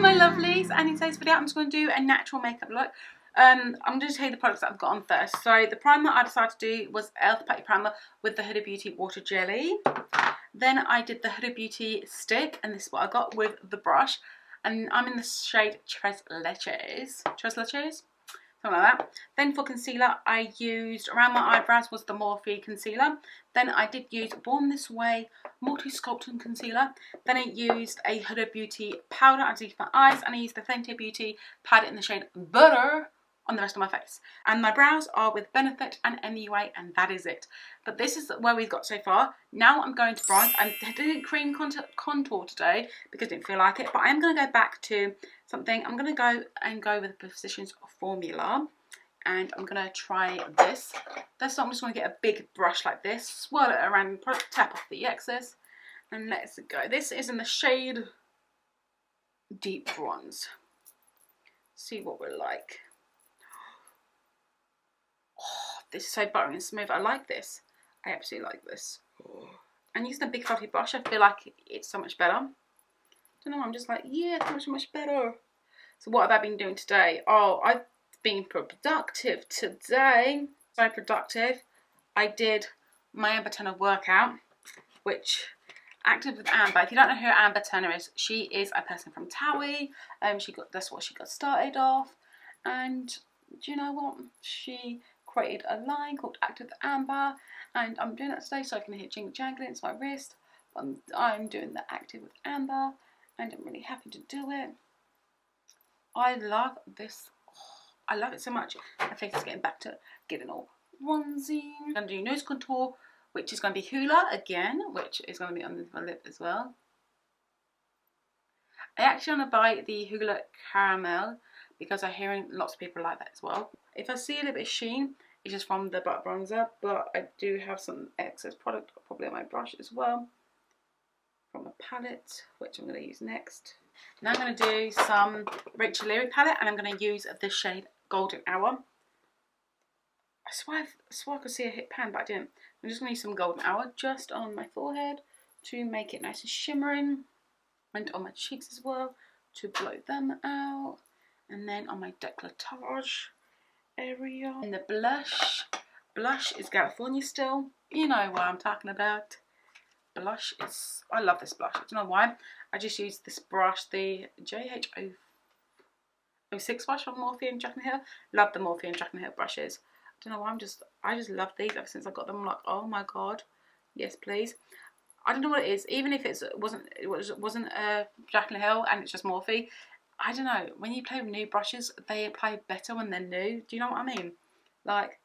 my lovelies, and in today's video I'm just going to do a natural makeup look. I'm going to tell you the products that I've got on first. So the primer I decided to do was Elf Putty Primer with the Huda Beauty Water Jelly. Then I did the Huda Beauty stick, and this is what I got with the brush. And I'm in the shade Tres Leches, something like that. Then for concealer, I used, around my eyebrows was the Morphe Concealer. Then I did use Born This Way Multi-Sculpting Concealer. Then I used a Huda Beauty powder underneath my eyes, and I used the Fenty Beauty powder in the shade Butter on the rest of my face. And my brows are with Benefit and MUA, and that is it. But this is where we've got so far. Now I'm going to bronze. I didn't cream contour today because I didn't feel like it, but I am going to go back to something. I'm going to go with the Physicians Formula, and I'm going to try this. This I'm just going to get a big brush like this, swirl it around, tap off the excess, and let's go. This is in the shade Deep Bronze. See what we're like. Oh, this is so buttery and smooth. I like this. I absolutely like this. And using a big fluffy brush, I feel like it's so much better. I don't know, I'm just like, yeah, so much better. So what have I been doing today? Oh, I've been productive today. So productive. I did my Amber Turner workout, which Active with Amber. If you don't know who Amber Turner is, she is a person from Towie. That's what she got started off. And do you know what? She created a line called Active with Amber, and I'm doing that today so I can hear jingle jangling. It's my wrist. I'm doing the Active with Amber, and I'm really happy to do it. I love this. Oh, I love it so much. My face is getting back to getting all bronzy. I'm going to do nose contour, which is going to be Huda again, which is going to be on my lip as well. I actually want to buy the Huda Caramel because I'm hearing lots of people like that as well. If I see a little bit of sheen, it's just from the butter bronzer, but I do have some excess product probably on my brush as well from a palette, which I'm going to use next. Now I'm going to do some Rachel Leary palette, and I'm going to use the shade Golden Hour. I swear I could see a hit pan, but I didn't. I'm just going to use some Golden Hour just on my forehead to make it nice and shimmering, and on my cheeks as well to blow them out, and then on my décolletage area. And the blush is Galaforina still. You know what I'm talking about. Blush is, I love this blush. I don't know why. I just used this brush, the JH06 brush from Morphe and Jaclyn Hill. Love the Morphe and Jaclyn Hill brushes. I don't know why, I just love these ever since I got them. I'm like, oh my god, yes please. I don't know what it is. Even if it wasn't Jaclyn Hill and it's just Morphe, I don't know. When you play with new brushes, they apply better when they're new. Do you know what I mean? Like,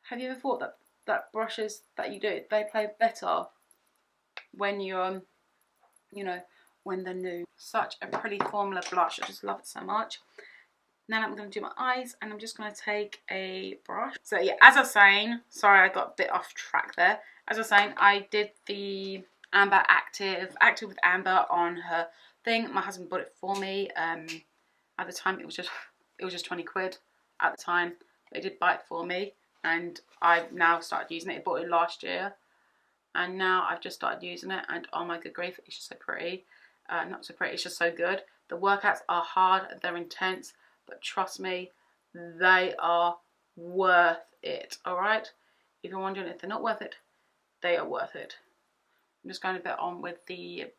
have you ever thought that brushes that you do, they play better when you're, you know, when they're new? Such a pretty formula blush. I just love it so much. Now I'm going to do my eyes, and I'm just going to take a brush. So yeah, as I was saying, sorry I got a bit off track there. As I was saying, I did the Amber Active with Amber on her thing. My husband bought it for me. At the time it was just 20 quid at the time. They did buy it for me, and I've now started using it. I bought it last year, and now I've just started using it, and oh my good grief, it's just so pretty. Not so pretty, it's just so good. The workouts are hard, they're intense, but trust me, they are worth it. Alright, if you're wondering if they're not worth it, they are worth it. I'm just going a bit on with the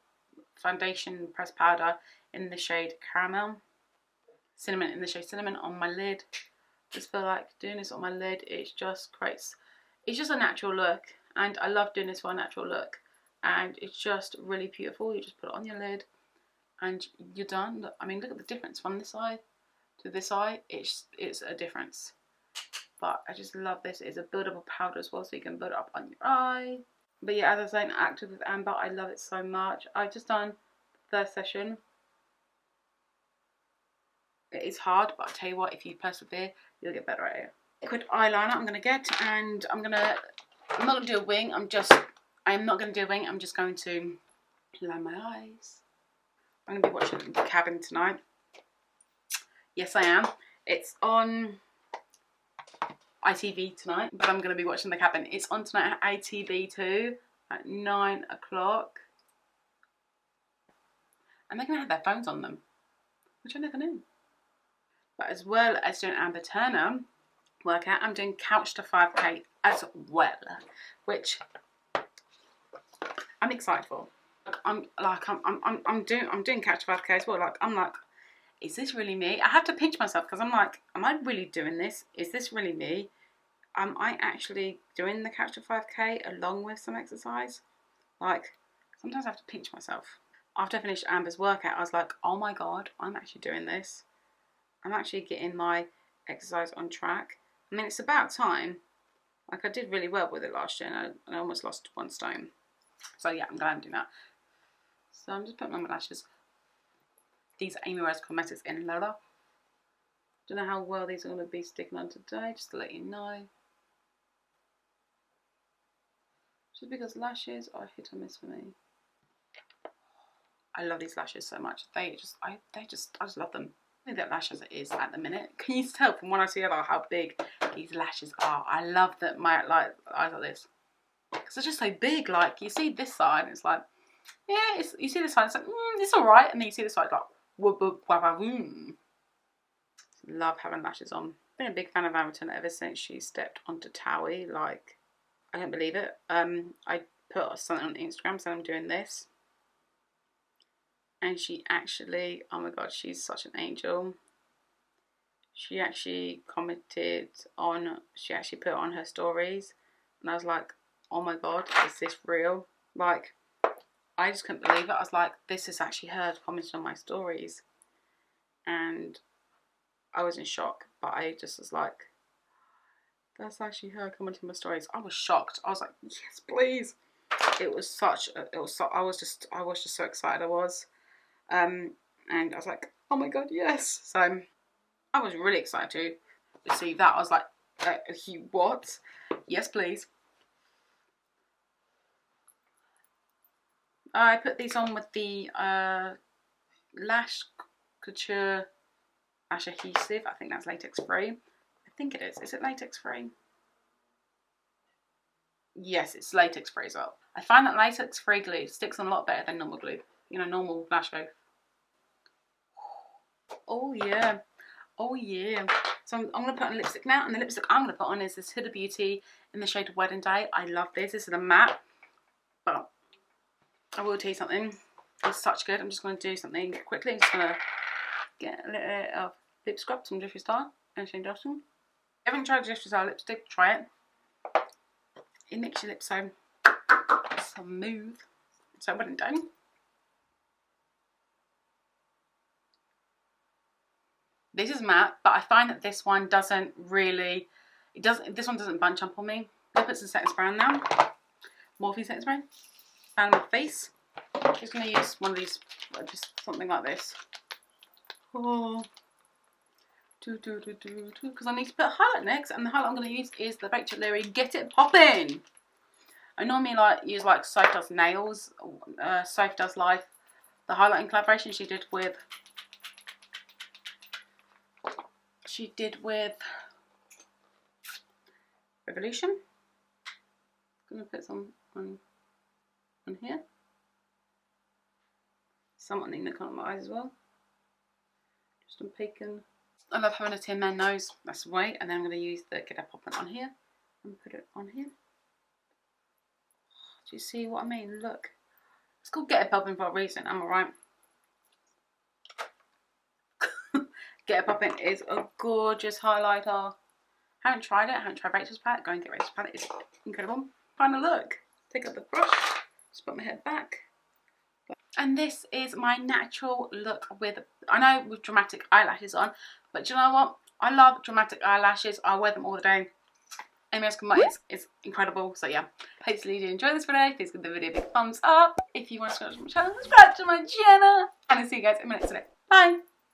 foundation pressed powder in the shade Caramel, Cinnamon in the shade Cinnamon on my lid. Just feel like doing this on my lid, it just creates, it's just a natural look, and I love doing this for a natural look, and it's just really beautiful. You just put it on your lid and you're done. I mean, look at the difference from this eye to this eye. It's a difference, but I just love this. It's a buildable powder as well, so you can build it up on your eye. But yeah, as I was saying, Active with Amber, I love it so much. I've just done the third session. It is hard, but I'll tell you what, if you persevere, you'll get better at it. Liquid eyeliner I'm going to get, and I'm not going to do a wing. I'm just going to line my eyes. I'm going to be watching The Cabin tonight. Yes, I am. It's on ITV tonight, but I'm going to be watching The Cabin. It's on tonight at ITV too, at 9 o'clock. And they're going to have their phones on them. which I never knew. But as well as doing Amber Turner workout, I'm doing Couch to 5K as well, which I'm excited for. I'm doing Couch to 5K as well. Like, I'm like, is this really me? I have to pinch myself because I'm like, am I really doing this? Is this really me? Am I actually doing the Couch to 5K along with some exercise? Like, sometimes I have to pinch myself. After I finished Amber's workout, I was like, oh my God, I'm actually doing this. I'm actually getting my exercise on track. I mean, it's about time. Like, I did really well with it last year, and I almost lost 1 stone. So yeah, I'm glad I'm doing that. So I'm just putting on my lashes. These are Amy Rose Cometics in Lola. Don't know how well these are going to be sticking on today, just to let you know. Just because lashes are hit or miss for me. I love these lashes so much. I just love them. I think that lash as it is at the minute. Can you tell from one eye to the other how big these lashes are? I love that my eyes like this. Because they're just so big. Like, you see this side, it's like, yeah, you see this side, it's like, it's alright. And then you see this side, like, whoop, whoop, whoop, whoop. Love having lashes on. Been a big fan of Amber Turner ever since she stepped onto Towie. Like, I can't believe it. I put something on Instagram saying I'm doing this. And she actually, oh my God, she's such an angel. She actually commented on, she actually put it on her stories. And I was like, oh my God, is this real? Like, I just couldn't believe it. I was like, this is actually her commenting on my stories. And I was in shock, but I just was like, that's actually her commenting on my stories. I was shocked. I was like, yes, please. It was such, I was just so excited I was. And I was like, oh my God, yes. So I was really excited to receive that. I was like, what? Yes, please. I put these on with the Lash Couture Lash Adhesive. I think that's latex free. I think it is. Is it latex free? Yes, it's latex free as well. I find that latex free glue sticks on a lot better than normal glue. You know, normal lash glue. Oh yeah, oh yeah. So I'm going to put on lipstick now, and the lipstick I'm going to put on is this Huda Beauty in the shade Wedding Day. I love this. This is a matte, but I will tell you something. It's such good. I'm just going to do something quickly. I'm just going to get a little bit of lip scrub from Jeffree Star and Shane Dawson. If you haven't tried Jeffree Star lipstick, try it. It makes your lips so smooth. So Wedding Day. This is matte, but I find that this one doesn't really, this one doesn't bunch up on me. I'll put some setting spray on now. Morphe setting spray. Found my face. I'm just going to use one of these, just something like this. Oh. Because I need to put highlight next, and the highlight I'm going to use is the Leary Get It Poppin'. I normally use Sophie Does Nails, Sophie Does Life, the highlighting collaboration she did with Revolution. I'm going to put some on here. Some on the corner of my eyes as well. Just on peeking. I love having a Tin Man nose, that's the way. And then I'm going to use the Get It Poppin' on here and put it on here. Do you see what I mean? Look. It's called Get It Poppin' for a reason, am I right? Get It Poppin' is a gorgeous highlighter. Haven't tried it, haven't tried Rachel's palette. Go and get Rachel's palette, it's incredible. Final look. Take up the brush, just put my head back. And this is my natural look with dramatic eyelashes on, but do you know what? I love dramatic eyelashes. I wear them all the day. Amy Rose Cometics is incredible. So yeah, hopefully you did enjoy this video. Please give the video a big thumbs up. If you want to subscribe to my channel, subscribe to my channel. And I'll see you guys in my next video. Bye!